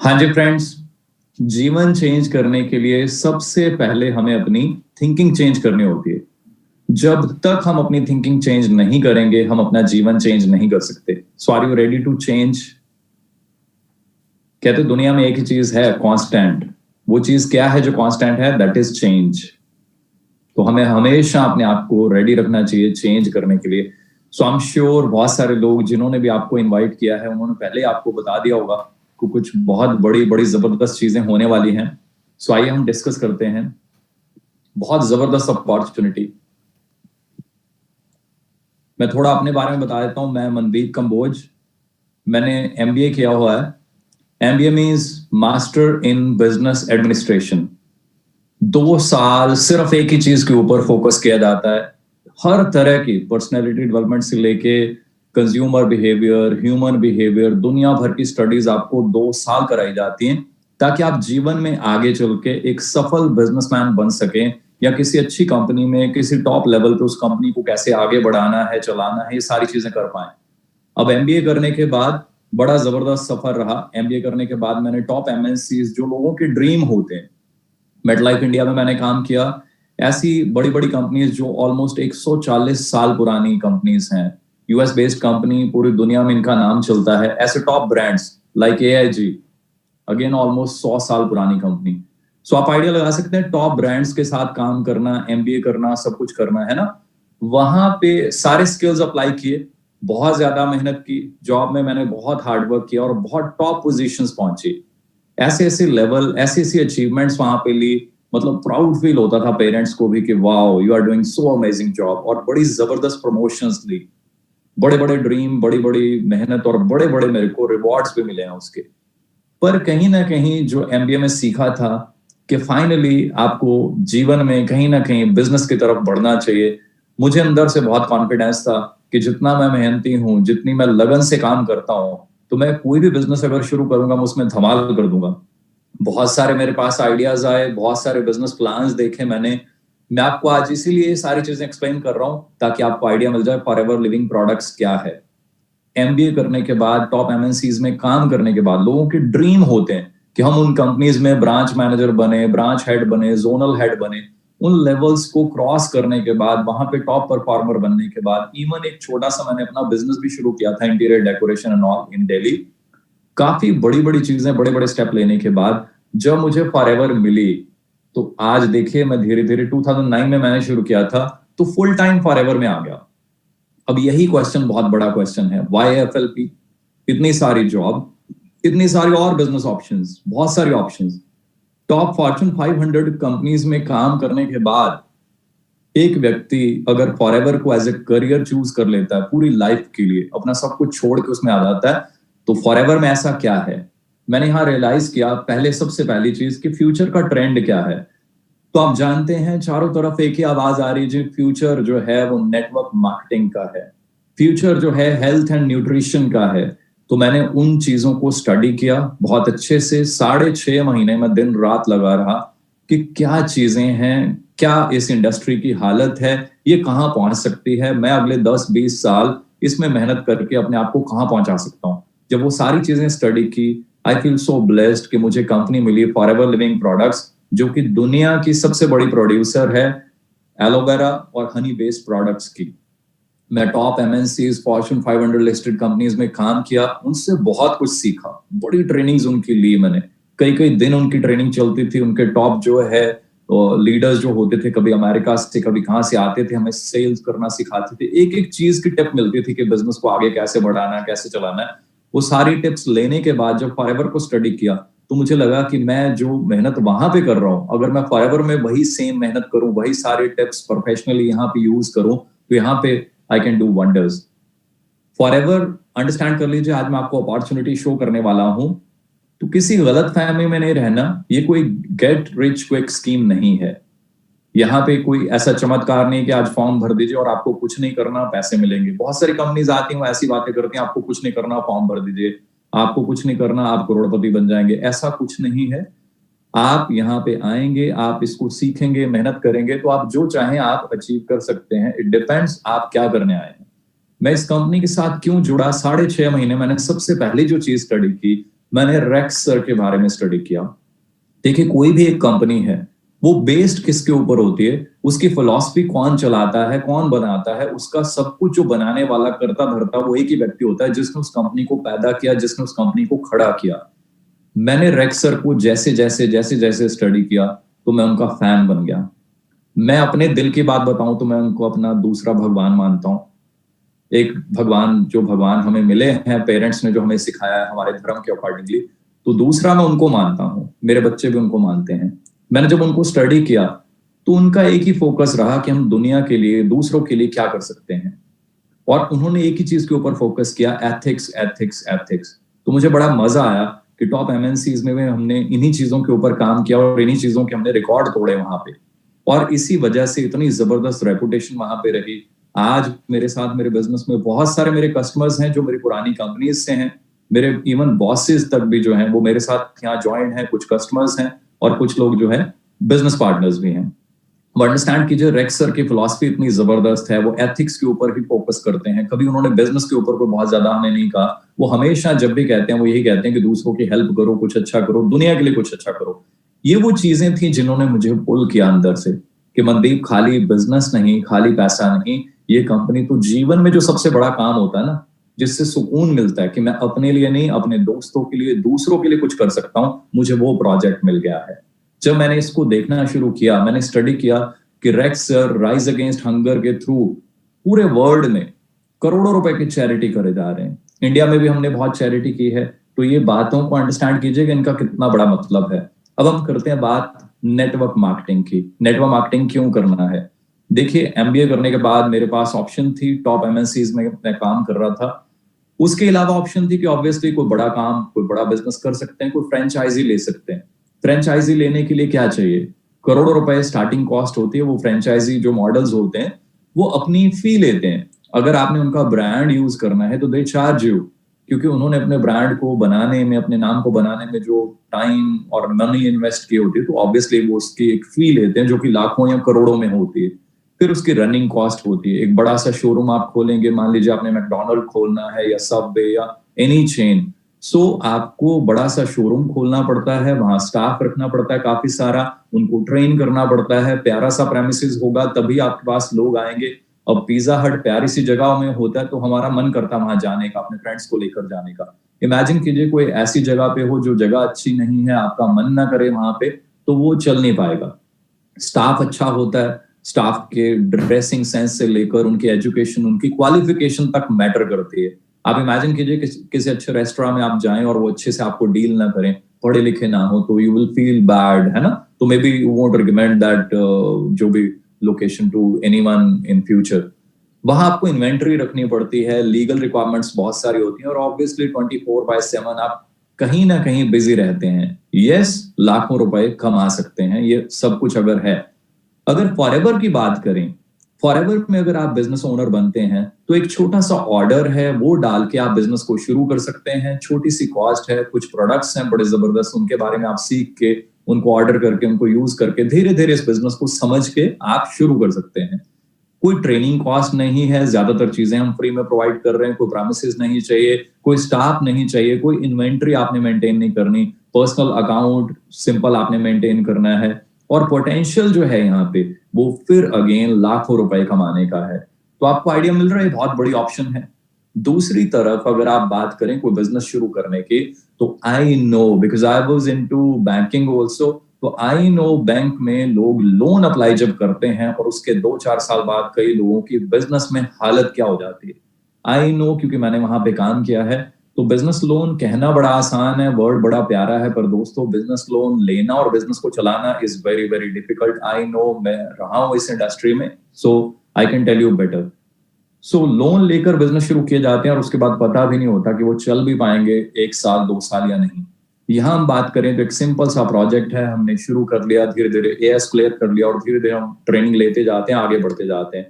हाँ जी फ्रेंड्स, जीवन चेंज करने के लिए सबसे पहले हमें अपनी थिंकिंग चेंज करनी होती है। जब तक हम अपनी थिंकिंग चेंज नहीं करेंगे, हम अपना जीवन चेंज नहीं कर सकते। So are you ready to change? कहते दुनिया में एक ही चीज है कांस्टेंट। वो चीज क्या है जो कांस्टेंट है? That is change. तो हमें हमेशा अपने आप को रेडी रखना चाहिए चेंज करने के लिए। सो आई एम श्योर बहुत सारे लोग जिन्होंने भी आपको इनवाइट किया है उन्होंने पहले आपको बता दिया होगा कि कुछ बहुत बड़ी बड़ी जबरदस्त चीजें होने वाली हैं। सो आइए हम डिस्कस करते हैं। बहुत जबरदस्त अपॉर्चुनिटी। मैं थोड़ा अपने बारे में बता देता हूं। मैं मनदीप कंबोज, मैंने एमबीए किया हुआ है। MBA means master in business administration. 2 साल सिर्फ एक ही चीज के ऊपर फोकस किया जाता है। हर तरह की पर्सनैलिटी डेवलपमेंट से लेके कंज्यूमर बिहेवियर, ह्यूमन बिहेवियर, दुनिया भर की स्टडीज आपको 2 साल कराई जाती हैं ताकि आप जीवन में आगे चल के एक सफल बिजनेसमैन बन सकें या किसी अच्छी कंपनी में किसी टॉप लेवल पे उस कंपनी को कैसे आगे बढ़ाना है, चलाना है, ये सारी चीजें कर पाए। अब एमबीए करने के बाद बड़ा जबरदस्त सफर रहा। एमबीए करने के बाद मैंने टॉप एमएनसीज जो लोगों के ड्रीम होते हैं, मेटलाइफ इंडिया में मैंने काम किया। ऐसी बड़ी बड़ी कंपनीज जो ऑलमोस्ट 140 साल पुरानी कंपनीज हैं, यूएस बेस्ड कंपनी, पूरी दुनिया में इनका नाम चलता है। ऐसे top brands like AIG, again almost 100 साल पुरानी कंपनी। सो आप आइडिया लगा सकते हैं, टॉप ब्रांड्स के साथ काम करना, एमबीए करना, सब कुछ करना है ना। वहां पे सारे स्किल्स अप्लाई किए, बहुत ज्यादा मेहनत की। जॉब में मैंने बहुत हार्डवर्क किया और बहुत टॉप पोजीशंस पहुंची। ऐसे ऐसे लेवल, ऐसी ऐसी अचीवमेंट्स वहां पे ली। मतलब प्राउड फील होता था पेरेंट्स को भी कि wow you are doing so amazing job. और बड़ी जबरदस्त प्रमोशंस ली, बड़े बड़े ड्रीम, बड़ी बड़ी मेहनत और बड़े बड़े मेरे को रिवॉर्ड्स भी मिले हैं उसके। पर कहीं ना कहीं जो एमबीए में सीखा था कि फाइनली आपको जीवन में कहीं ना कहीं बिजनेस की तरफ बढ़ना चाहिए। मुझे अंदर से बहुत कॉन्फिडेंस था कि जितना मैं मेहनती हूँ, जितनी मैं लगन से काम करता हूँ, तो मैं कोई भी बिजनेस अगर शुरू करूंगा मैं उसमें धमाल कर दूंगा। बहुत सारे मेरे पास आइडियाज आए, बहुत सारे बिजनेस प्लान्स देखे मैंने। मैं आपको आज इसीलिए ये सारी चीजें एक्सप्लेन कर रहा हूं ताकि आपको आइडिया मिल जाए फॉरएवर लिविंग प्रोडक्ट्स क्या है। एमबीए करने के बाद, टॉप एमएनसीज में काम करने के बाद लोगों के ड्रीम होते हैं कि हम उन कंपनीज में ब्रांच मैनेजर बने, ब्रांच हेड बने, जोनल हेड बने। उन लेवल्स को क्रॉस करने के बाद, वहां पे टॉप परफॉर्मर बनने के बाद, इवन एक छोटा सा मैंने अपना बिजनेस भी शुरू किया था, interior decoration and all in Delhi. काफी बड़ी बड़ी चीजें, बड़े बड़े स्टेप लेने के बाद जब मुझे फॉरएवर मिली, तो आज देखिए मैं धीरे धीरे 2009 में मैंने शुरू किया था, तो फुल टाइम फॉरएवर में आ गया। अब यही क्वेश्चन बहुत बड़ा क्वेश्चन है, वाई एफएलपी? इतनी सारी जॉब, इतनी सारी और बिजनेस ऑप्शंस, बहुत सारी ऑप्शंस। टॉप फॉर्च्यून 500 कंपनीज में काम करने के बाद एक व्यक्ति अगर फॉरएवर को एज ए करियर चूज कर लेता है, पूरी लाइफ के लिए अपना सब कुछ छोड़ के उसमें आ जाता है, तो फॉरएवर में ऐसा क्या है? मैंने यहां रियलाइज किया पहले, सबसे पहली चीज कि फ्यूचर का ट्रेंड क्या है। तो आप जानते हैं चारों तरफ एक ही आवाज आ रही है, फ्यूचर जो है वो नेटवर्क मार्केटिंग का है, फ्यूचर जो है हेल्थ एंड न्यूट्रिशन का है। तो मैंने उन चीजों को स्टडी किया बहुत अच्छे से। 6.5 महीने में दिन रात लगा रहा कि क्या चीजें हैं, क्या इस इंडस्ट्री की हालत है, ये कहाँ पहुंच सकती है, मैं अगले 10-20 साल इसमें मेहनत करके अपने आप को कहाँ पहुंचा सकता हूँ। जब वो सारी चीजें स्टडी की, आई फील सो ब्लेस्ड कि मुझे कंपनी मिली फॉरएवर लिविंग प्रोडक्ट्स, जो कि दुनिया की सबसे बड़ी प्रोड्यूसर है एलोवेरा और हनी बेस्ड प्रोडक्ट्स की। मैं top MNCs, Fortune 500 listed companies में काम किया, उनसे बहुत कुछ सीखा, बड़ी ट्रेनिंग्स उनकी ली मैंने। कई कई दिन उनकी ट्रेनिंग चलती थी। उनके टॉप जो है लीडर्स जो होते थे, कभी अमेरिका से, कभी कहाँ से आते थे, हमें सेल्स करना सिखाते थे। एक एक चीज की टिप मिलती थी कि बिजनेस को आगे कैसे बढ़ाना है, कैसे चलाना है। वो सारी टिप्स लेने के बाद जब फॉरएवर को स्टडी किया, तो मुझे लगा कि मैं जो मेहनत वहां पे कर रहा हूँ, अगर मैं फॉरएवर में वही सेम मेहनत करूं, वही सारे टिप्स प्रोफेशनली यहाँ पे यूज करूं, तो यहाँ पे I can do wonders. Forever, understand कर लीजिए, आज मैं आपको अपॉर्चुनिटी शो करने वाला हूं। तो किसी गलत फहमी में नहीं रहना, ये कोई गेट रिच क्विक स्कीम नहीं है। यहाँ पे कोई ऐसा चमत्कार नहीं कि आज फॉर्म भर दीजिए और आपको कुछ नहीं करना पैसे मिलेंगे। बहुत सारी कंपनीज आती हैं, वो ऐसी बातें करती हैं, आपको कुछ नहीं करना फॉर्म भर दीजिए, आपको कुछ नहीं करना आप करोड़पति बन जाएंगे। ऐसा कुछ नहीं है। आप यहाँ पे आएंगे, आप इसको सीखेंगे, मेहनत करेंगे, तो आप जो चाहें आप अचीव कर सकते हैं। इट डिपेंड्स आप क्या करने आए हैं। मैं इस कंपनी के साथ क्यों जुड़ा? 6.5 महीने मैंने सबसे पहले जो चीज स्टडी की, मैंने रेक्स सर के बारे में स्टडी किया। देखिए, कोई भी एक कंपनी है, वो बेस्ड किसके ऊपर होती है, उसकी फिलॉसफी कौन चलाता है, कौन बनाता है, उसका सब कुछ जो बनाने वाला करता धरता वो एक ही व्यक्ति होता है जिसने उस कंपनी को पैदा किया, जिसने उस कंपनी को खड़ा किया। मैंने रेक्स सर को जैसे जैसे स्टडी किया तो मैं उनका फैन बन गया। मैं अपने दिल की बात बताऊं तो मैं उनको अपना दूसरा भगवान मानता हूं। एक भगवान, जो भगवान हमें मिले हैं पेरेंट्स ने, जो हमें सिखाया है हमारे धर्म के अकॉर्डिंगली, तो दूसरा मैं उनको मानता हूं, मेरे बच्चे भी उनको मानते हैं। मैंने जब उनको स्टडी किया तो उनका एक ही फोकस रहा कि हम दुनिया के लिए, दूसरों के लिए क्या कर सकते हैं, और उन्होंने एक ही चीज के ऊपर फोकस किया, एथिक्स एथिक्स एथिक्स। तो मुझे बड़ा मजा आया कि टॉप एमएनसीज में भी हमने इन्हीं चीजों के ऊपर काम किया और इन्हीं चीजों के हमने रिकॉर्ड तोड़े वहां पे, और इसी वजह से इतनी जबरदस्त रेपुटेशन वहां पे रही। आज मेरे साथ मेरे बिजनेस में बहुत सारे मेरे कस्टमर्स हैं जो मेरी पुरानी कंपनीज से हैं। मेरे इवन बॉसेस तक भी जो हैं वो मेरे साथ यहाँ ज्वाइन हैं, कुछ कस्टमर्स हैं और कुछ लोग जो है बिजनेस पार्टनर्स भी हैं। वो अंडरस्टैंड कीजिए, रेक्स सर की फिलॉसफी इतनी जबरदस्त है, वो एथिक्स के ऊपर ही फोकस करते हैं। कभी उन्होंने बिजनेस के ऊपर कोई बहुत ज्यादा हमें नहीं कहा। वो हमेशा जब भी कहते हैं वो यही कहते हैं कि दूसरों की हेल्प करो, कुछ अच्छा करो, दुनिया के लिए कुछ अच्छा करो। ये वो चीजें थी जिन्होंने मुझे पुल किया अंदर से कि मनदीप, खाली बिजनेस नहीं, खाली पैसा नहीं, ये कंपनी तो जीवन में जो सबसे बड़ा काम होता है ना, जिससे सुकून मिलता है कि मैं अपने लिए नहीं, अपने दोस्तों के लिए, दूसरों के लिए कुछ कर सकता हूं, मुझे वो प्रोजेक्ट मिल गया है। जब मैंने इसको देखना शुरू किया, मैंने स्टडी किया कि racks sir rise against hunger के थ्रू पूरे वर्ल्ड में करोड़ों रुपए की चैरिटी करे जा रहे हैं। इंडिया में भी हमने बहुत चैरिटी की है। तो ये बातों को अंडरस्टैंड कीजिए कि इनका कितना बड़ा मतलब है। अब हम करते हैं बात नेटवर्क मार्केटिंग की। नेटवर्क मार्केटिंग क्यों करना है? देखिए, एमबीए करने के बाद मेरे पास ऑप्शन थी, टॉप एमएनसीज में मैं काम कर रहा था। उसके अलावा ऑप्शन थी कि ऑब्वियसली कोई बड़ा काम, कोई बड़ा बिजनेस कर सकते हैं, कोई फ्रेंचाइजी ले सकते हैं। फ्रेंचाइजी लेने के लिए क्या चाहिए? करोड़ों रुपए स्टार्टिंग कॉस्ट होती है। वो फ्रेंचाइजी जो मॉडल्स होते हैं वो अपनी फी लेते हैं। अगर आपने उनका ब्रांड यूज करना है तो दे चार्ज यू, क्योंकि उन्होंने अपने ब्रांड को बनाने में, अपने नाम को बनाने में जो टाइम और मनी इन्वेस्ट की होती है, तो ऑब्वियसली वो उसकी एक फी लेते हैं जो कि लाखों या करोड़ों में होती है। फिर उसकी रनिंग कॉस्ट होती है। एक बड़ा सा शोरूम आप खोलेंगे, मान लीजिए आपने मैकडोनल्ड खोलना है या सबवे या एनी चेन, सो आपको बड़ा सा शोरूम खोलना पड़ता है, वहां स्टाफ रखना पड़ता है काफी सारा, उनको ट्रेन करना पड़ता है, प्यारा सा प्रेमिसेस होगा तभी आपके पास लोग आएंगे। अब पिज्जा हट प्यारी सी जगह में होता है तो हमारा मन करता है वहां जाने का, अपने फ्रेंड्स को लेकर जाने का। इमेजिन कीजिए कोई ऐसी जगह पे हो जो जगह अच्छी नहीं है, आपका मन ना करे वहां पे, तो वो चल नहीं पाएगा। स्टाफ अच्छा होता है, स्टाफ के ड्रेसिंग सेंस से लेकर उनकी एजुकेशन, उनकी क्वालिफिकेशन तक मैटर करती है। आप इमेजिन कीजिए किसी अच्छे रेस्टोरेंट में आप जाएं और वो अच्छे से आपको डील ना करें, पढ़े लिखे ना हो, तो यू विल फील बैड, है ना? तो may be you won't recommend that जो भी location to anyone in future. वहां आपको इन्वेंट्री रखनी पड़ती है, लीगल रिक्वायरमेंट्स बहुत सारी होती हैं, और ऑब्वियसली 24/7 आप कहीं ना कहीं बिजी रहते हैं। यस, लाखों रुपए कमा सकते हैं, ये सब कुछ अगर है। अगर फॉरएवर की बात करें, फॉरएवर में अगर आप बिजनेस ओनर बनते हैं तो एक छोटा सा ऑर्डर है, वो डाल के आप बिजनेस को शुरू कर सकते हैं। छोटी सी कॉस्ट है, कुछ प्रोडक्ट्स हैं बड़े जबरदस्त, उनके बारे में आप सीख के, उनको ऑर्डर करके, उनको यूज करके धीरे धीरे इस बिजनेस को समझ के आप शुरू कर सकते हैं। कोई ट्रेनिंग कॉस्ट नहीं है, ज्यादातर चीजें हम फ्री में प्रोवाइड कर रहे हैं। कोई प्रोमिसेस नहीं चाहिए, कोई स्टाफ नहीं चाहिए, कोई इन्वेंट्री आपने मेंटेन नहीं करनी, पर्सनल अकाउंट सिंपल आपने मेंटेन करना है, और पोटेंशियल जो है यहाँ पे वो फिर अगेन लाखों रुपए कमाने का है। तो आपको आइडिया मिल रहा है, बहुत बड़ी ऑप्शन है। दूसरी तरफ अगर आप बात करें कोई बिजनेस शुरू करने की, तो I know, because I was into banking also, तो आई नो बैंक में लोग लोन अप्लाई जब करते हैं और उसके 2-4 साल बाद कई लोगों की बिजनेस में हालत क्या हो जाती है। आई नो, क्योंकि मैंने वहां पे काम किया है। तो बिजनेस लोन कहना बड़ा आसान है, वर्ड बड़ा प्यारा है, पर दोस्तों बिजनेस लोन लेना और बिजनेस को चलाना is very very difficult. I know, मैं रहा हूं इस इंडस्ट्री में, so I can tell you better. So loan लेकर बिजनेस शुरू किए जाते हैं और उसके बाद पता भी नहीं होता कि वो चल भी पाएंगे 1 साल 2 साल या नहीं। यहाँ हम बात करें तो एक सिंपल सा प्रोजेक्ट है, हमने शुरू कर लिया, धीरे धीरे एएस क्लियर कर लिया और धीरे धीरे हम ट्रेनिंग लेते जाते हैं, आगे बढ़ते जाते हैं।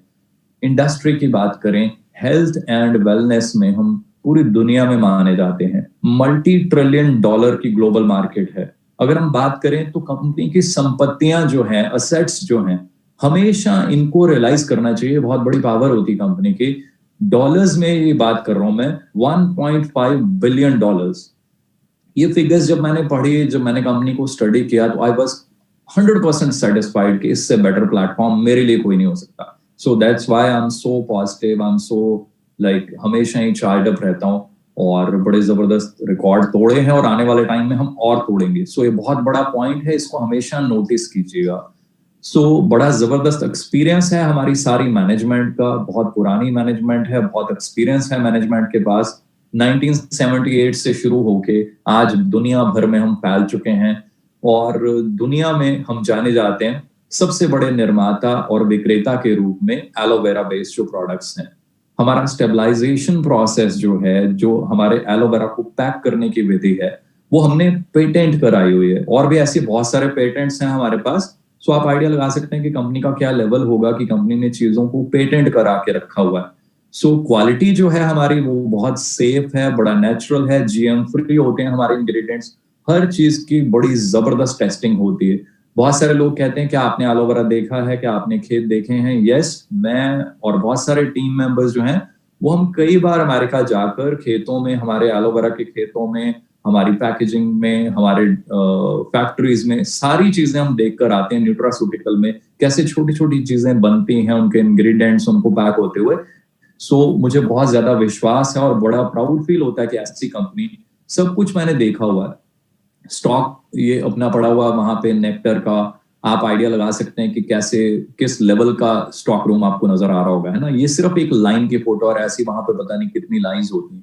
इंडस्ट्री की बात करें, हेल्थ एंड वेलनेस में हम पूरी दुनिया में माने जाते हैं। $multi-trillion की ग्लोबल मार्केट है। अगर हम बात करें तो कंपनी की संपत्तियां जो हैं, असेट्स जो हैं, हमेशा इनको रियलाइज करना चाहिए। बहुत बड़ी पावर होती है कंपनी की। डॉलर्स में ये बात कर रहा हूं मैं, $1.5 बिलियन। ये फिगर्स जब मैंने पढ़ी, जब मैंने कंपनी को स्टडी किया, तो आई वाज 100% सेटिस्फाइड कि इससे बेटर प्लेटफॉर्म मेरे लिए कोई नहीं हो सकता. So that's why I am so positive, I am so like हमेशा ही चार्ज अप रहता हूँ, और बड़े जबरदस्त रिकॉर्ड तोड़े हैं और आने वाले टाइम में हम और तोड़ेंगे. सो ये बहुत बड़ा पॉइंट है, इसको हमेशा नोटिस कीजिएगा. बड़ा जबरदस्त एक्सपीरियंस है हमारी सारी मैनेजमेंट का, बहुत पुरानी मैनेजमेंट है, बहुत एक्सपीरियंस है मैनेजमेंट के पास. 1978 से शुरू होके आज दुनिया भर में हम फैल चुके हैं, और दुनिया में हम जाने जाते हैं सबसे बड़े निर्माता और विक्रेता के रूप में एलोवेरा बेस्ड जो प्रोडक्ट्स हैं. हमारा स्टेबलाइजेशन प्रोसेस जो है, जो हमारे एलोवेरा को पैक करने की विधि है, वो हमने पेटेंट कराई हुई है, और भी ऐसे बहुत सारे पेटेंट्स हैं हमारे पास. आप आइडिया लगा सकते हैं कि कंपनी का क्या लेवल होगा कि कंपनी ने चीजों को पेटेंट करा के रखा हुआ है. क्वालिटी जो है हमारी वो बहुत सेफ है, बड़ा नेचुरल है, जीएम फ्री होते हैं हमारे इंग्रेडिएंट्स. हर चीज की बड़ी जबरदस्त टेस्टिंग होती है. बहुत सारे लोग कहते हैं कि आपने एलोवेरा देखा है, क्या आपने खेत देखे हैं? यस, मैं और बहुत सारे टीम मेंबर्स जो हैं, वो हम कई बार अमेरिका जाकर खेतों में, हमारे एलोवेरा के खेतों में, हमारी पैकेजिंग में, हमारे फैक्ट्रीज में सारी चीजें हम देख कर आते हैं. न्यूट्रास्यूटिकल में कैसे छोटी छोटी चीजें बनती हैं, उनके इंग्रेडिएंट्स उनको पैक होते हुए. मुझे बहुत ज्यादा विश्वास है और बड़ा प्राउड फील होता है कि ऐसी कंपनी, सब कुछ मैंने देखा हुआ है. स्टॉक ये अपना पड़ा हुआ वहां पे नेक्टर का, आप आइडिया लगा सकते हैं कि कैसे, किस लेवल का स्टॉक रूम आपको नजर आ रहा होगा, है ना. ये सिर्फ एक लाइन की फोटो, और ऐसी वहां पे पता नहीं कितनी लाइंस होती हैं.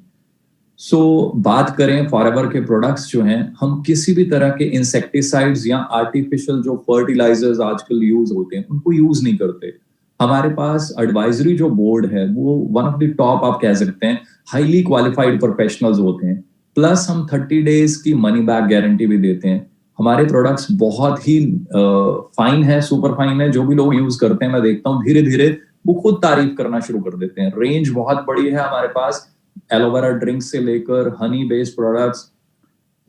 बात करें फॉरएवर के प्रोडक्ट्स जो हैं, हम किसी भी तरह के इंसेक्टिसाइड्स या आर्टिफिशियल जो फर्टिलाइजर्स आजकल यूज होते हैं उनको यूज नहीं करते. हमारे पास एडवाइजरी जो बोर्ड है वो वन ऑफ द टॉप, आप कह सकते हैं, हाईली क्वालिफाइड प्रोफेशनल्स होते हैं. प्लस हम 30 डेज की मनी बैक गारंटी भी देते हैं. हमारे प्रोडक्ट्स बहुत ही फाइन है, सुपर फाइन है. जो भी लोग यूज करते हैं, मैं देखता हूँ धीरे धीरे वो खुद तारीफ करना शुरू कर देते हैं. रेंज बहुत बड़ी है हमारे पास, एलोवेरा ड्रिंक से लेकर Honey based products,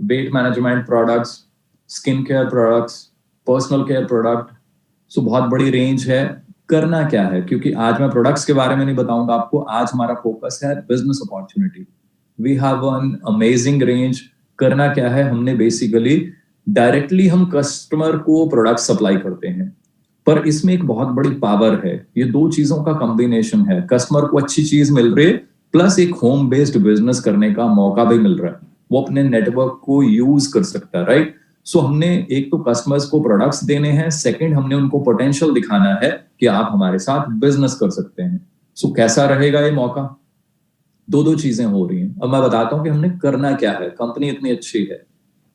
weight management products, skin care products, personal care product. बहुत बड़ी रेंज है. करना क्या है, क्योंकि आज मैं प्रोडक्ट्स के बारे में नहीं बताऊंगा आपको, आज हमारा फोकस है business opportunity. We have an amazing range. करना क्या है, हमने बेसिकली डायरेक्टली हम कस्टमर को प्रोडक्ट सप्लाई करते हैं, पर इसमें एक बहुत बड़ी पावर है. ये दो चीजों का कॉम्बिनेशन है. कस्टमर को अच्छी चीज मिल रही है, प्लस एक होम बेस्ड बिजनेस करने का मौका भी मिल रहा है. वो अपने नेटवर्क को यूज कर सकता है, राइट. हमने एक तो कस्टमर्स को प्रोडक्ट्स देने हैं, सेकंड हमने उनको पोटेंशियल दिखाना है कि आप हमारे साथ बिजनेस कर सकते हैं. कैसा रहेगा ये मौका? दो चीजें हो रही हैं. अब मैं बताता हूं कि हमने करना क्या है. कंपनी इतनी अच्छी है,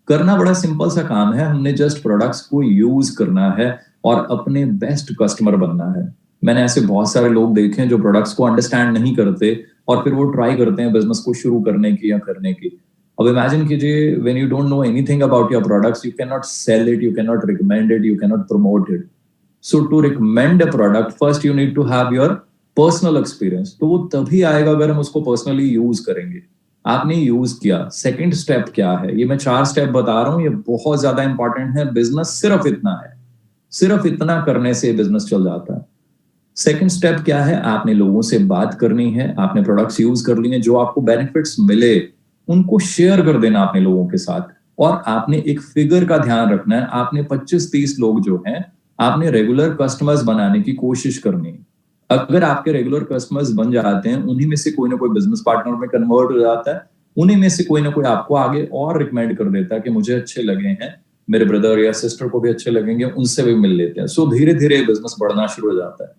करना बड़ा सिंपल सा काम है. हमने जस्ट प्रोडक्ट्स को यूज करना है और अपने बेस्ट कस्टमर बनना है. मैंने ऐसे बहुत सारे लोग देखे हैं जो प्रोडक्ट्स को अंडरस्टैंड नहीं करते और फिर वो ट्राई करते हैं बिजनेस को शुरू करने की या करने की. अब इमेजिन कीजिए, when you don't know anything about your products, you can not sell it, you can not recommend it, you can not promote it. To recommend a product, first you need to have your personal experience. तो वो तभी आएगा अगर हम उसको personally use करेंगे. आपने use किया, सेकंड स्टेप क्या है? ये मैं 4 स्टेप बता रहा हूं, ये बहुत ज्यादा इंपॉर्टेंट है. बिजनेस सिर्फ इतना है, सिर्फ इतना करने से बिजनेस चल जाता है. सेकंड स्टेप क्या है? आपने लोगों से बात करनी है, आपने प्रोडक्ट्स यूज कर लिए, जो आपको बेनिफिट्स मिले उनको शेयर कर देना आपने लोगों के साथ. और आपने एक फिगर का ध्यान रखना है, आपने 25-30 लोग जो हैं, आपने रेगुलर कस्टमर्स बनाने की कोशिश करनी है. अगर आपके रेगुलर कस्टमर्स बन जाते हैं, उन्हीं में से कोई ना कोई बिजनेस पार्टनर में कन्वर्ट हो जाता है, उन्हीं में से कोई ना कोई आपको आगे और रिकमेंड कर देता है कि मुझे अच्छे लगे हैं, मेरे ब्रदर या सिस्टर को भी अच्छे लगेंगे, उनसे भी मिल लेते हैं. धीरे धीरे बिजनेस बढ़ना शुरू हो जाता है.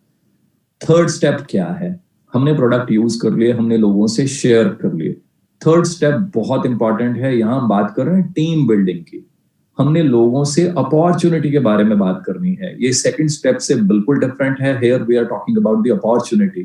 थर्ड स्टेप क्या है? हमने प्रोडक्ट यूज कर लिए, हमने लोगों से शेयर कर लिए. थर्ड स्टेप बहुत इंपॉर्टेंट है. यहां हम बात कर रहे हैं टीम बिल्डिंग की. हमने लोगों से अपॉर्चुनिटी के बारे में बात करनी है. ये सेकंड स्टेप से बिल्कुल डिफरेंट है. Here we are talking about the opportunity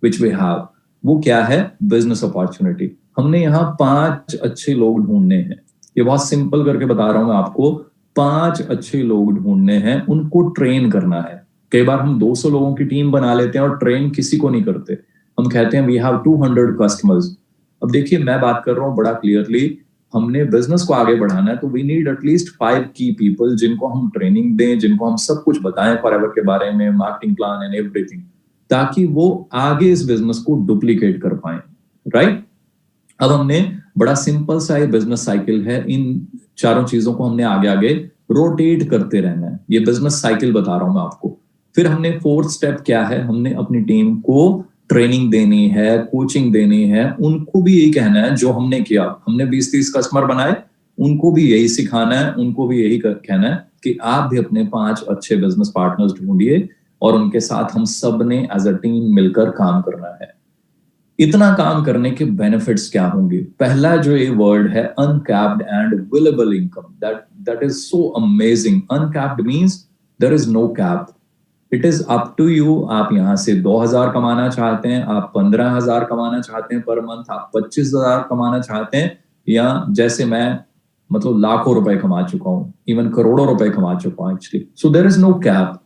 which we have. वो क्या है? Business opportunity. हमने यहाँ 5 अच्छे लोग ढूंढने हैं. ये बहुत सिंपल करके बता रहा हूं मैं आपको. 5 अच्छे लोग ढूंढने हैं, उनको ट्रेन करना है. कई बार हम 200 लोगों की टीम बना लेते हैं और ट्रेन किसी को नहीं करते. हम कहते हैं वी हैव 200 कस्टमर्स. अब देखिए, मैं बात कर रहा हूं बड़ा क्लियरली. हमने बिजनेस को आगे बढ़ाना है तो वी नीड एटलीस्ट 5 की पीपल, जिनको हम ट्रेनिंग दें, जिनको हम सब कुछ बताएं फॉरएवर के बारे में, मार्केटिंग प्लान एंड एवरीथिंग, ताकि वो आगे इस बिजनेस को डुप्लीकेट कर पाए, राइट. अब हमने बड़ा सिंपल सा ये बिजनेस साइकिल है। इन चारों चीजों को हमने आगे आगे रोटेट करते रहना है। ये बिजनेस साइकिल बता रहा हूं मैं आपको। फिर हमने फोर्थ स्टेप क्या है, हमने अपनी टीम को ट्रेनिंग देनी है, कोचिंग देनी है। उनको भी यही कहना है जो हमने किया। हमने 20-30 कस्टमर बनाए, उनको भी यही सिखाना है, उनको भी यही कहना है कि आप भी अपने 5 अच्छे बिजनेस पार्टनर्स ढूंढिए और उनके साथ हम सब ने एज अ टीम मिलकर काम करना है। इतना काम करने के बेनिफिट्स क्या होंगे? पहला जो ये वर्ड है uncapped and variable income, that is so amazing. Uncapped means there is no cap, it is up to you. आप यहां से 2,000 कमाना चाहते हैं, आप 15,000 कमाना चाहते हैं पर मंथ, आप 25,000 कमाना चाहते हैं, या जैसे मैं मतलब लाखों रुपए कमा चुका हूं, इवन करोड़ों रुपए कमा चुका हूं actually. So there is no cap.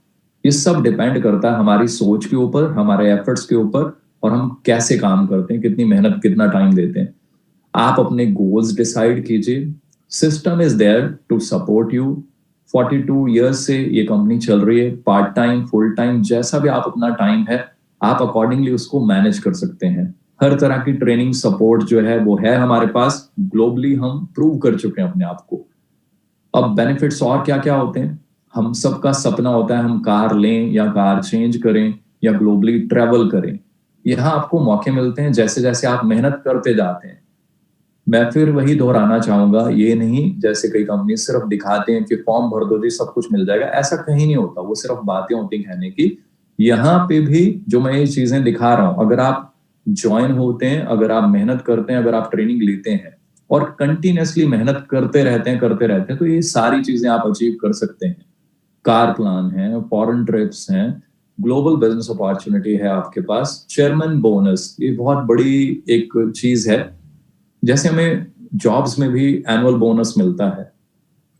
ये सब डिपेंड करता है हमारी सोच के ऊपर, हमारे एफर्ट्स के ऊपर, और हम कैसे काम करते हैं, कितनी मेहनत, कितना टाइम देते हैं। आप अपने गोल्स डिसाइड कीजिए। System is there to support you. 42 years से ये कंपनी चल रही है, पार्ट टाइम, फुल टाइम, जैसा भी आप अपना टाइम है आप अकॉर्डिंगली उसको मैनेज कर सकते हैं। हर तरह की ट्रेनिंग सपोर्ट जो है वो है हमारे पास। ग्लोबली हम प्रूव कर चुके हैं अपने आप को। अब बेनिफिट्स और क्या क्या होते हैं? हम सबका सपना होता है हम कार लें या कार चेंज करें या ग्लोबली ट्रेवल करें। यहाँ आपको मौके मिलते हैं जैसे जैसे आप मेहनत करते जाते हैं। मैं फिर वही दोहराना चाहूंगा, ये नहीं जैसे कई कंपनी सिर्फ दिखाते हैं कि फॉर्म भर दो जी सब कुछ मिल जाएगा, ऐसा कहीं नहीं होता। वो सिर्फ बातें होती कहने की। यहाँ पे भी जो मैं ये चीजें दिखा रहा हूं, अगर आप ज्वाइन होते हैं, अगर आप मेहनत करते हैं, अगर आप ट्रेनिंग लेते हैं और कंटिन्यूसली मेहनत करते रहते हैं, तो ये सारी चीजें आप अचीव कर सकते हैं। कार प्लान है, फॉरेन ट्रिप्स हैं, ग्लोबल बिजनेस अपॉर्चुनिटी है आपके पास, चेयरमैन बोनस, ये बहुत बड़ी एक चीज है। जैसे हमें जॉब्स में भी एनुअल बोनस मिलता है,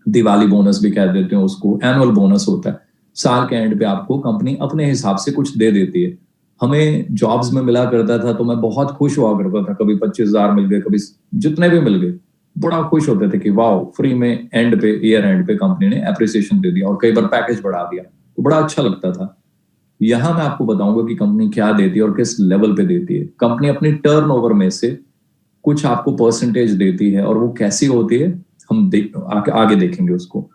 दिवाली बोनस भी कह देते हैं उसको, एनुअल बोनस होता है। साल के एंड पे आपको कंपनी अपने हिसाब से कुछ दे देती है। हमें जॉब्स में मिला करता था तो मैं बहुत खुश हुआ करता था। कभी 25,000 मिल गए, कभी जितने भी मिल गए, बड़ा खुश होते थे कि वाह, फ्री में एंड पे, ईयर एंड पे कंपनी ने अप्रिसिएशन दे दिया और कई बार पैकेज बढ़ा दिया, तो बड़ा अच्छा लगता था। यहां मैं आपको बताऊंगा कि कंपनी क्या देती है और किस लेवल पे देती है। कंपनी अपनी टर्नओवर में से कुछ आपको परसेंटेज देती है, और वो कैसी होती है हम आगे देखेंगे उसको।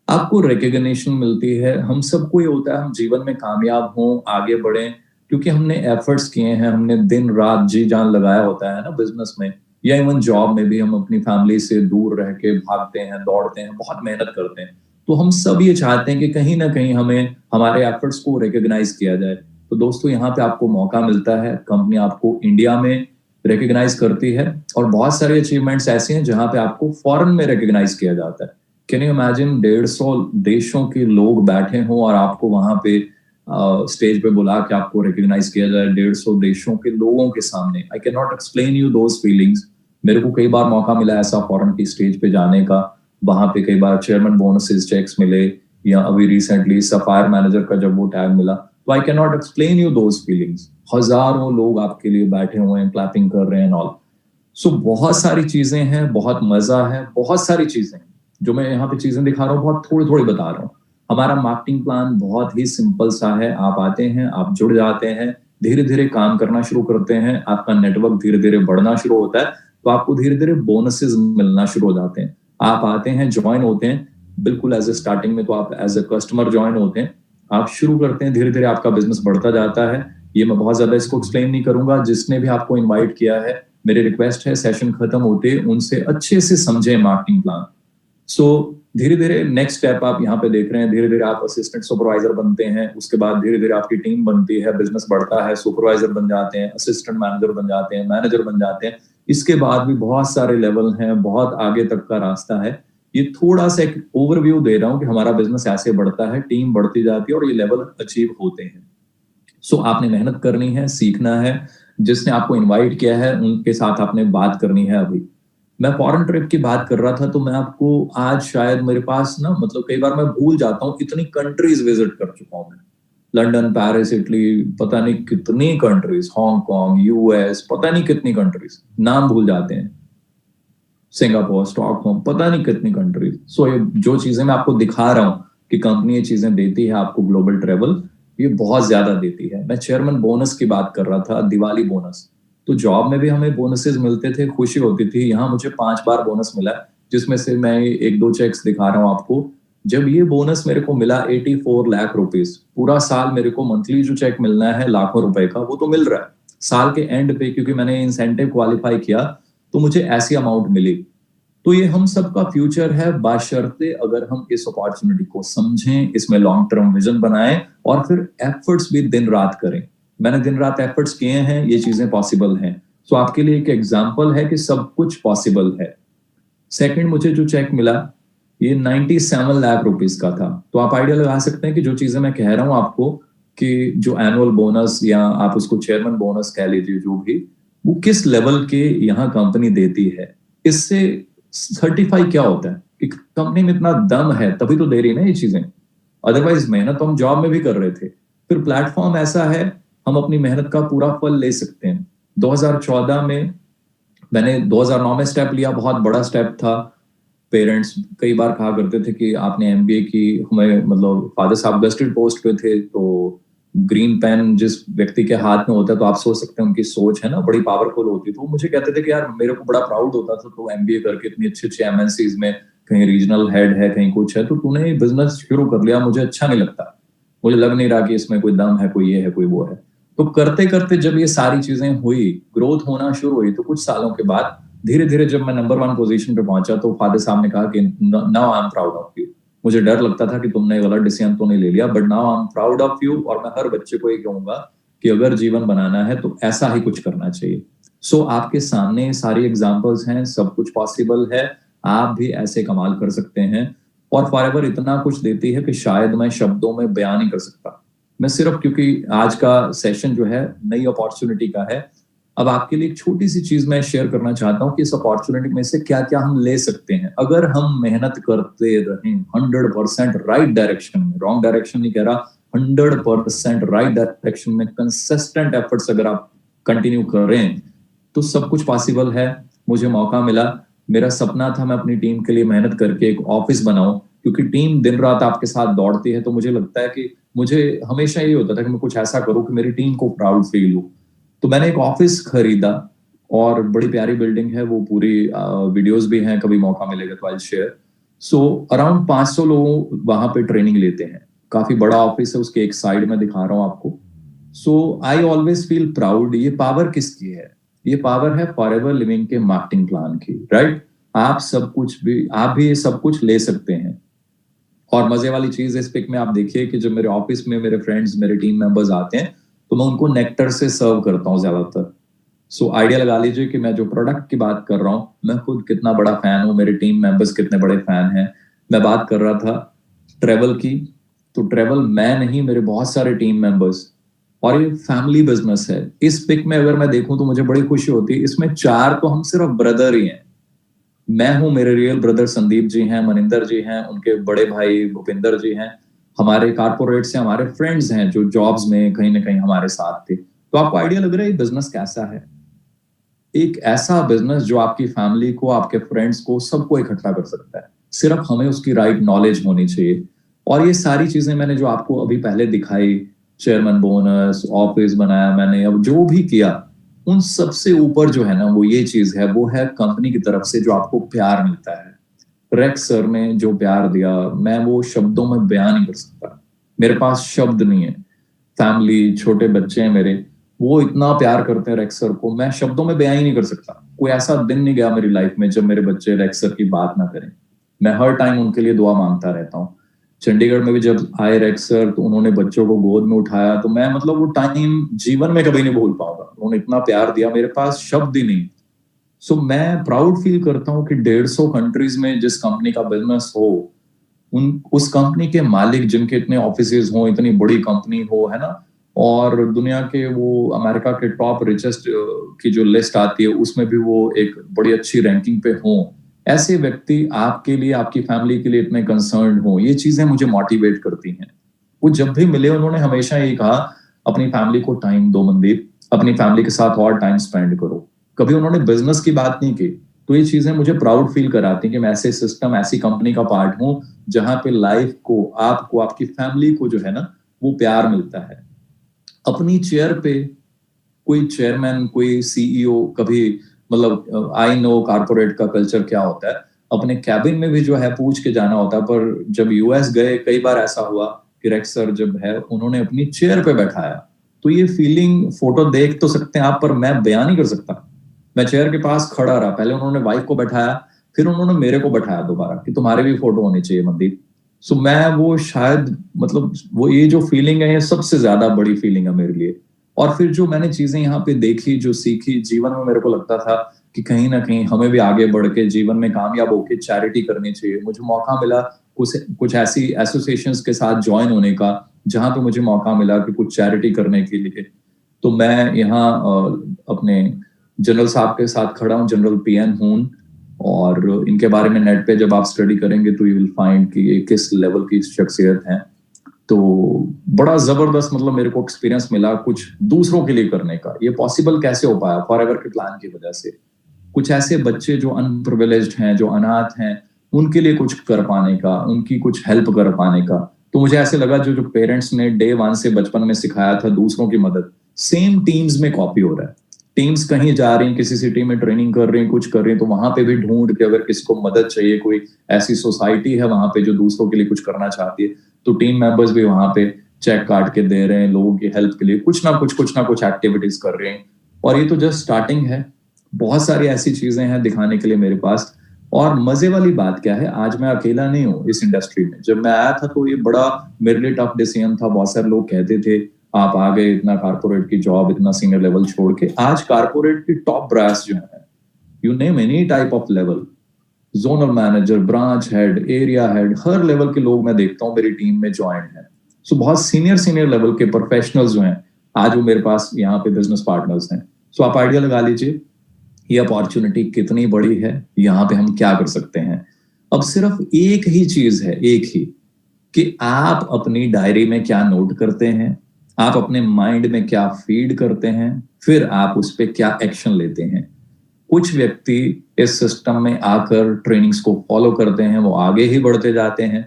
आपको रिकग्निशन मिलती है। हम सबको ये होता है हम जीवन में कामयाब हों, आगे बढ़ें, क्योंकि हमने एफर्ट्स किए हैं, हमने दिन रात जी जान लगाया होता है ना बिजनेस में, या इवन जॉब में भी हम अपनी फैमिली से दूर रह के भागते हैं, दौड़ते हैं, बहुत मेहनत करते हैं। तो हम सब ये चाहते हैं कि कहीं ना कहीं हमें हमारे एफर्ट्स को रिकग्नाइज किया जाए। तो दोस्तों, यहाँ पे आपको मौका मिलता है, कंपनी आपको इंडिया में रिकग्नाइज करती है, और बहुत सारे अचीवमेंट्स ऐसे हैं जहां पे आपको फॉरेन में रिकग्नाइज किया जाता है। कैन यू इमेजिन 150 देशों के लोग बैठे हों और आपको वहां पे स्टेज पे बुला के आपको रिकग्नाइज किया जाए 150 देशों के लोगों के सामने। I can not explain you those feelings. मेरे को कई बार मौका मिला ऐसा फॉरेन की स्टेज पे जाने का, वहां पे कई बार चेयरमैन बोनसेस चेक्स मिले, या अभी रिसेंटली सफायर मैनेजर का जब वो टैग मिला, तो I can not explain you those feelings. हजारों लोग आपके लिए बैठे हुए हैं, क्लैपिंग कर रहे हैं ऑल। सो बहुत सारी चीजें हैं, बहुत मजा है, बहुत सारी चीजें हैं जो मैं यहाँ पे चीजें दिखा रहा हूँ, बहुत थोड़ी थोड़ी बता रहा हूँ। हमारा मार्केटिंग प्लान बहुत ही सिंपल सा है। आप आते हैं, आप जुड़ जाते हैं, धीरे धीरे काम करना शुरू करते हैं, आपका नेटवर्क धीरे धीरे बढ़ना शुरू होता है, तो आपको धीरे धीरे बोनसेस मिलना शुरू हो जाते हैं। आप आते हैं, ज्वाइन होते हैं, बिल्कुल एज ए स्टार्टिंग में तो आप एज ए कस्टमर ज्वाइन होते हैं, आप शुरू करते हैं, धीरे धीरे आपका बिजनेस बढ़ता जाता है। ये मैं बहुत ज्यादा इसको एक्सप्लेन नहीं करूंगा। जिसने भी आपको इनवाइट किया है, मेरी रिक्वेस्ट है सेशन खत्म होते उनसे अच्छे से समझे मार्केटिंग प्लान। सो धीरे धीरे नेक्स्ट स्टेप आप यहाँ पे देख रहे हैं, धीरे धीरे आप असिस्टेंट सुपरवाइजर बनते हैं, उसके बाद धीरे धीरे आपकी टीम बनती है, बिजनेस बढ़ता है, सुपरवाइजर बन जाते हैं, असिस्टेंट मैनेजर बन जाते हैं, मैनेजर बन जाते हैं। इसके बाद भी बहुत सारे लेवल हैं, बहुत आगे तक का रास्ता है। ये थोड़ा सा एक ओवरव्यू दे रहा हूँ कि हमारा बिजनेस ऐसे बढ़ता है, टीम बढ़ती जाती है और ये लेवल अचीव होते हैं। सो आपने मेहनत करनी है, सीखना है। जिसने आपको इनवाइट किया है उनके साथ आपने बात करनी है। अभी मैं फॉरेन ट्रिप की बात कर रहा था, तो मैं आपको आज शायद मेरे पास ना, मतलब कई बार मैं भूल जाता हूँ, इतनी कंट्रीज विजिट कर चुका हूँ मैं। लंदन, पेरिस, इटली, पता नहीं कितनी कंट्रीज, हांगकांग, यूएस, पता नहीं कितनी कंट्रीज, नाम भूल जाते हैं, सिंगापुर, स्टॉकहोम, पता नहीं कितनी कंट्रीज। सो ये जो चीजें मैं आपको दिखा रहा हूँ कि कंपनी ये चीजें देती है आपको, ग्लोबल ट्रेवल, ये बहुत ज्यादा देती है। मैं चेयरमैन बोनस की बात कर रहा था, दिवाली बोनस। तो जॉब में भी हमें बोनसेस मिलते थे, खुशी होती थी। यहाँ मुझे 5 बार बोनस मिला, जिसमें से मैं 1-2 चेक्स दिखा रहा हूँ आपको। जब ये बोनस मेरे को मिला 84 लाख रुपीस, पूरा साल मेरे को मंथली जो चेक मिलना है लाखों रुपए का, वो तो मिल रहा है। साल के एंड पे क्योंकि मैंने इंसेंटिव क्वालिफाई किया, तो मुझे ऐसी अमाउंट मिली। तो ये हम सबका फ्यूचर है, बशर्ते अगर हम इस अपॉर्चुनिटी को समझें, इसमें लॉन्ग टर्म विजन बनाएं और फिर एफर्ट्स भी दिन रात करें। मैंने दिन रात एफर्ट्स किए हैं, ये चीजें पॉसिबल हैं। सो आपके लिए एक एग्जांपल है कि सब कुछ पॉसिबल है। सेकंड, मुझे जो चेक मिला ये 97 लाख रुपीस का था। तो आप आइडिया लगा सकते हैं कि जो चीजें मैं कह रहा हूं आपको, कि जो एनुअल बोनस या आप उसको चेयरमैन बोनस कह लीजिए, जो भी, वो किस लेवल के यहाँ कंपनी देती है। इससे सर्टिफाई क्या होता है कि कंपनी में इतना दम है, तभी तो दे रही है ना ये चीजें। अदरवाइज मेहनत तो हम जॉब में भी कर रहे थे। फिर प्लेटफॉर्म ऐसा है, हम अपनी मेहनत का पूरा फल ले सकते हैं। 2014 में मैंने 2009 में स्टेप लिया, बहुत बड़ा स्टेप था। पेरेंट्स कई बार कहा करते थे कि आपने एमबीए की, हमें मतलब फादर साहब गस्टेड पोस्ट पे थे, तो ग्रीन पेन जिस व्यक्ति के हाथ में होता है, तो आप सोच सकते हैं उनकी सोच है ना बड़ी पावरफुल होती है। तो मुझे कहते थे कि यार मेरे को बड़ा प्राउड होता था, तो एमबीए करके इतनी अच्छी अच्छी एमएनसीज में, कहीं रीजनल हेड है, कहीं कुछ है, तो तूने बिजनेस शुरू कर लिया, मुझे अच्छा नहीं लगता। मुझे लग नहीं रहा कि इसमें कोई दम है, कोई ये है, कोई वो है। तो करते करते जब ये सारी चीजें हुई, ग्रोथ होना शुरू हुई, तो कुछ सालों के बाद धीरे धीरे जब मैं नंबर 1 पोजीशन पे पहुंचा, तो फादर साहब ने कहा कि now I am proud of you. मुझे डर लगता था कि तुमने गलत डिसीजन तो नहीं ले लिया, but now I am proud of you. और मैं हर बच्चे को ये कहूंगा कि अगर जीवन बनाना है तो ऐसा ही कुछ करना चाहिए। सो आपके सामने सारी एग्जांपल्स हैं, सब कुछ पॉसिबल है, आप भी ऐसे कमाल कर सकते हैं। और फॉरएवर इतना कुछ देती है कि शायद मैं शब्दों में बयान नहीं कर सकता। मैं सिर्फ, क्योंकि आज का सेशन जो है नई अपॉर्चुनिटी का है, अब आपके लिए एक छोटी सी चीज मैं शेयर करना चाहता हूं कि इस अपॉर्चुनिटी में से क्या क्या हम ले सकते हैं अगर हम मेहनत करते रहें 100% राइट डायरेक्शन में। रॉन्ग डायरेक्शन नहीं कह रहा, 100% राइट डायरेक्शन में कंसिस्टेंट एफर्ट्स अगर आप कंटिन्यू करें, तो सब कुछ पॉसिबल है। मुझे मौका मिला, मेरा सपना था मैं अपनी टीम के लिए मेहनत करके एक ऑफिस बनाऊं, क्योंकि टीम दिन रात आपके साथ दौड़ती है। तो मुझे लगता है कि मुझे हमेशा ये होता था कि मैं कुछ ऐसा करूं कि मेरी टीम को प्राउड फील हो। तो मैंने एक ऑफिस खरीदा, और बड़ी प्यारी बिल्डिंग है वो पूरी। वीडियोस भी हैं, कभी मौका मिलेगा तो आई शेयर। सो अराउंड 500 लोग वहां पे ट्रेनिंग लेते हैं। काफी बड़ा ऑफिस है, उसके एक साइड में दिखा रहा हूं आपको। सो आई ऑलवेज फील प्राउड। ये पावर किसकी है? ये पावर है फॉरएवर लिविंग के मार्केटिंग प्लान की, राइट? आप भी ये सब कुछ ले सकते हैं। और मजे वाली चीज इस पिक में आप देखिए कि जब मेरे ऑफिस में मेरे फ्रेंड्स, मेरे टीम मेंबर्स आते हैं, तो मैं उनको नेक्टर से सर्व करता हूँ ज्यादातर। सो आइडिया लगा लीजिए कि मैं जो प्रोडक्ट की बात कर रहा हूँ, मैं खुद कितना बड़ा फैन हूँ, मेरे टीम मेंबर्स कितने बड़े फैन हैं। मैं बात कर रहा था ट्रेवल की, तो ट्रेवल मैं नहीं, मेरे बहुत सारे टीम मेंबर्स। और ये फैमिली बिजनेस है। इस पिक में अगर मैं देखूं तो मुझे बड़ी खुशी होती है। इसमें 4 तो हम सिर्फ ब्रदर ही हैं। मैं हूं, मेरे रियल ब्रदर संदीप जी हैं, मनिंदर जी हैं, उनके बड़े भाई भूपिंदर जी हैं, हमारे कारपोरेट से हमारे फ्रेंड्स हैं जो जॉब्स में कहीं ना कहीं हमारे साथ थे। तो आपको आइडिया लग रहा है ये बिजनेस कैसा है? एक ऐसा बिजनेस जो आपकी फैमिली को, आपके फ्रेंड्स को, सबको इकट्ठा कर सकता है। सिर्फ हमें उसकी राइट नॉलेज होनी चाहिए। और ये सारी चीजें मैंने जो आपको अभी पहले दिखाई, चेयरमैन बोनस, ऑफिस बनाया मैंने, अब जो भी किया, उन सबसे ऊपर जो है ना, वो ये चीज है, वो है कंपनी की तरफ से जो आपको प्यार मिलता है। रेक्स सर ने जो प्यार दिया, मैं वो शब्दों में बयान नहीं कर सकता। मेरे पास शब्द नहीं है। फैमिली, छोटे बच्चे हैं मेरे, वो इतना प्यार करते हैं रेक्स सर को, मैं शब्दों में बयान ही नहीं कर सकता। कोई ऐसा दिन नहीं गया मेरी लाइफ में जब मेरे बच्चे रेक्स सर की बात ना करें। मैं हर टाइम उनके लिए दुआ मांगता रहता हूँ। चंडीगढ़ में भी जब आए रेक्स सर, तो उन्होंने बच्चों को गोद में उठाया, तो मैं मतलब वो टाइम जीवन में कभी नहीं भूल पाऊंगा। उन्होंने इतना प्यार दिया, मेरे पास शब्द ही नहीं। सो मैं प्राउड फील करता हूँ कि 150 कंट्रीज में जिस कंपनी का बिजनेस हो, उस कंपनी के मालिक जिनके इतने ऑफिसेज हो, इतनी बड़ी कंपनी हो, है ना, और दुनिया के वो अमेरिका के टॉप रिचेस्ट की जो लिस्ट आती है उसमें भी वो एक बड़ी अच्छी रैंकिंग पे हो, ऐसे व्यक्ति आपके लिए, आपकी फैमिली के लिए इतने कंसर्न हो, ये चीजें मुझे मोटिवेट करती हैं। वो जब भी मिले उन्होंने हमेशा यही कहा, अपनी फैमिली को टाइम दो मनदीप, अपनी फैमिली के साथ और टाइम स्पेंड करो। कभी उन्होंने बिजनेस की बात नहीं की। तो ये चीजें मुझे प्राउड फील कराती हैं कि मैं ऐसे सिस्टम, ऐसी कंपनी का पार्ट हूं जहां पे लाइफ को, आपको, आपकी फैमिली को जो है ना, वो प्यार मिलता है। अपनी चेयर पे कोई चेयरमैन, कोई सीईओ कभी मतलब आई नो कॉर्पोरेट का कल्चर क्या होता है, अपने कैबिन में भी जो है पूछ के जाना होता है। पर जब यूएस गए कई बार ऐसा हुआ कि रेक्स सर जब है उन्होंने अपनी चेयर पे बैठाया, तो ये फीलिंग फोटो देख तो सकते हैं आप, पर मैं बयान नहीं कर सकता। मैं चेयर के पास खड़ा रहा, पहले उन्होंने वाइफ को बैठाया, फिर उन्होंने मेरे को बैठाया दोबारा कि तुम्हारे भी फोटो होनी चाहिए मनदीप। सो मैं वो शायद मतलब वो ये जो फीलिंग है ये सबसे ज्यादा बड़ी फीलिंग है मेरे लिए। और फिर जो मैंने चीजें यहाँ पे देखी, जो सीखी जीवन में, मेरे को लगता था कि कहीं ना कहीं हमें भी आगे बढ़ के जीवन में कामयाब होके चैरिटी करनी चाहिए। मुझे मौका मिला कुछ कुछ ऐसी एसोसिएशंस के साथ ज्वाइन होने का, जहां पे मुझे मौका मिला कि कुछ चैरिटी करने के लिए। तो मैं यहाँ अपने जनरल साहब के साथ खड़ा हूँ, जनरल पीएन हून, और इनके बारे में नेट पे जब आप स्टडी करेंगे तो यू विल फाइंड कि ये किस लेवल की शख्सियत है। तो बड़ा जबरदस्त मतलब मेरे को एक्सपीरियंस मिला कुछ दूसरों के लिए करने का। ये पॉसिबल कैसे हो पाया? फॉरएवर के प्लान की वजह से। कुछ ऐसे बच्चे जो अनप्रिविलेज्ड हैं, जो अनाथ हैं, उनके लिए कुछ कर पाने का, उनकी कुछ हेल्प कर पाने का। तो मुझे ऐसे लगा जो जो पेरेंट्स ने डे वन से बचपन में सिखाया था दूसरों की मदद, सेम टीम्स में कॉपी हो रहा है। टीम्स कहीं जा रही हैं, किसी सिटी में ट्रेनिंग कर रही हैं, कुछ कर रही हैं, तो वहां पे भी ढूंढ के अगर किसी को मदद चाहिए, कोई ऐसी सोसाइटी है वहां पे जो दूसरों के लिए कुछ करना चाहती है, तो टीम मेंबर्स भी वहां पे चेक काट के दे रहे हैं लोगों की हेल्प के लिए, कुछ ना कुछ एक्टिविटीज कर रहे हैं। और ये तो जस्ट स्टार्टिंग है, बहुत सारी ऐसी चीजें हैं दिखाने के लिए मेरे पास। और मजे वाली बात क्या है, आज मैं अकेला नहीं हूँ इस इंडस्ट्री में। जब मैं आया था तो ये बड़ा मेरे लिए टफ डिसीजन था। बहुत सारे लोग कहते थे आप आ गए इतना कारपोरेट की जॉब, इतना सीनियर लेवल छोड़ के। आज कारपोरेट की टॉप ब्रास जो है, you name any type of level, zonal manager, branch head, area head, her level के लोग मैं देखता हूँ मेरी टीम में ज्वाइन है। सो बहुत सीनियर लेवल के प्रोफेशनल्स जो हैं आज वो मेरे पास यहाँ पे बिजनेस पार्टनर्स हैं। सो आप आइडिया लगा लीजिए ये अपॉर्चुनिटी कितनी बड़ी है, यहाँ पे हम क्या कर सकते हैं। अब सिर्फ एक ही चीज है, एक ही, कि आप अपनी डायरी में क्या नोट करते हैं, आप अपने माइंड में क्या फीड करते हैं, फिर आप उस पर क्या एक्शन लेते हैं। कुछ व्यक्ति इस सिस्टम में आकर ट्रेनिंग्स को फॉलो करते हैं, वो आगे ही बढ़ते जाते हैं।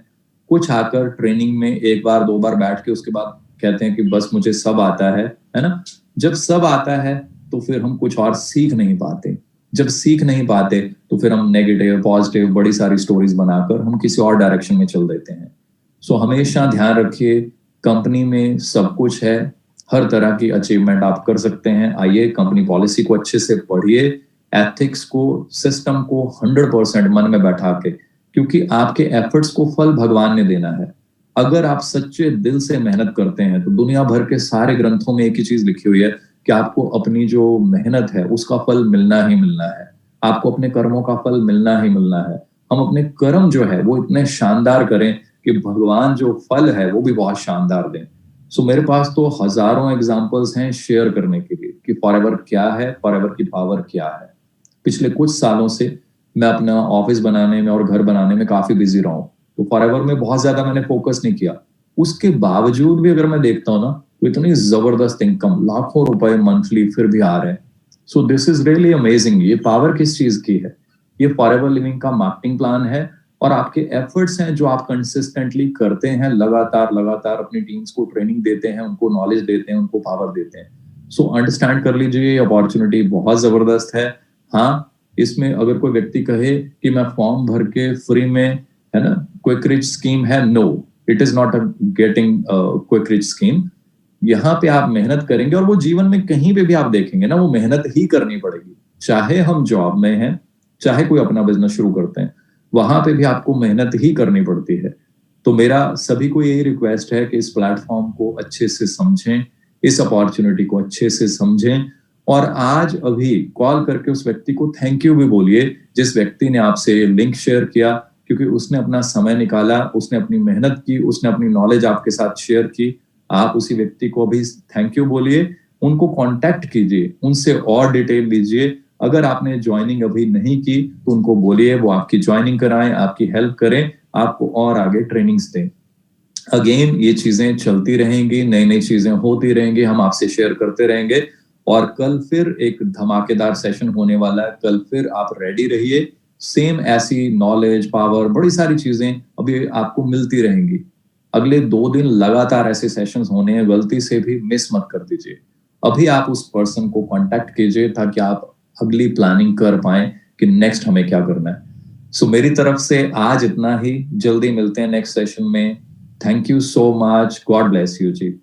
कुछ आकर ट्रेनिंग में एक बार दो बार बैठ के उसके बाद कहते हैं कि बस मुझे सब आता है ना। जब सब आता है तो फिर हम कुछ और सीख नहीं पाते। जब सीख नहीं पाते तो फिर हम नेगेटिव पॉजिटिव बड़ी सारी स्टोरीज बनाकर हम किसी और डायरेक्शन में चल देते हैं। सो हमेशा ध्यान रखिए, कंपनी में सब कुछ है, हर तरह की अचीवमेंट आप कर सकते हैं। आइए कंपनी पॉलिसी को अच्छे से पढ़िए, एथिक्स को, सिस्टम को 100% मन में बैठा के, क्योंकि आपके एफर्ट्स को फल भगवान ने देना है। अगर आप सच्चे दिल से मेहनत करते हैं तो दुनिया भर के सारे ग्रंथों में एक ही चीज लिखी हुई है कि आपको अपनी जो मेहनत है उसका फल मिलना ही मिलना है। आपको अपने कर्मों का फल मिलना ही मिलना है। हम अपने कर्म जो है वो इतने शानदार करें कि भगवान जो फल है वो भी बहुत शानदार दें। सो मेरे पास तो हजारों एग्जांपल्स हैं शेयर करने के लिए कि फॉरएवर क्या है, फॉरएवर की पावर क्या है। पिछले कुछ सालों से मैं अपना ऑफिस बनाने में और घर बनाने में काफी बिजी रहा हूँ, तो फॉरएवर में बहुत ज्यादा मैंने फोकस नहीं किया। उसके बावजूद भी अगर मैं देखता हूँ ना तो इतनी जबरदस्त इनकम, लाखों रुपए मंथली फिर भी आ रहे हैं। So this is really amazing. ये पावर किस चीज की है? ये फॉरएवर लिविंग का मार्केटिंग प्लान है और आपके एफर्ट्स हैं जो आप कंसिस्टेंटली करते हैं, लगातार लगातार अपनी टीम्स को ट्रेनिंग देते हैं, उनको नॉलेज देते हैं, उनको पावर देते हैं। सो अंडरस्टैंड कर लीजिए, ये अपॉर्चुनिटी बहुत जबरदस्त है। हाँ, इसमें अगर कोई व्यक्ति कहे कि मैं फॉर्म भर के फ्री में, है ना, क्विक रिच स्कीम है, no, it is not a getting quick rich scheme. यहाँ पे आप मेहनत करेंगे और वो जीवन में कहीं पे भी आप देखेंगे ना, वो मेहनत ही करनी पड़ेगी। चाहे हम जॉब में हैं, चाहे कोई अपना बिजनेस शुरू करते हैं, वहां पे भी आपको मेहनत ही करनी पड़ती है। तो मेरा सभी को यही रिक्वेस्ट है कि इस प्लेटफॉर्म को अच्छे से समझें, इस अपॉर्चुनिटी को अच्छे से समझें, और आज अभी कॉल करके उस व्यक्ति को थैंक यू भी बोलिए जिस व्यक्ति ने आपसे लिंक शेयर किया, क्योंकि उसने अपना समय निकाला, उसने अपनी मेहनत की, उसने अपनी नॉलेज आपके साथ शेयर की। आप उसी व्यक्ति को अभी थैंक यू बोलिए, उनको कांटेक्ट कीजिए, उनसे और डिटेल लीजिए। अगर आपने ज्वाइनिंग अभी नहीं की तो उनको बोलिए वो आपकी ज्वाइनिंग कराएं, आपकी हेल्प करें, आपको और आगे ट्रेनिंग्स दें। अगेन ये चीजें चलती रहेंगी, नई नई चीजें होती रहेंगी, हम आपसे शेयर करते रहेंगे। और कल फिर एक धमाकेदार सेशन होने वाला है, कल फिर आप रेडी रहिए। सेम ऐसी नॉलेज, पावर, बड़ी सारी चीजें अभी आपको मिलती रहेंगी। अगले 2 दिन लगातार ऐसे सेशंस होने हैं, गलती से भी मिस मत कर दीजिए। अभी आप उस पर्सन को कांटेक्ट कीजिए ताकि आप अगली प्लानिंग कर पाए कि नेक्स्ट हमें क्या करना है। सो मेरी तरफ से आज इतना ही, जल्दी मिलते हैं नेक्स्ट सेशन में। Thank you so much, God bless you ji.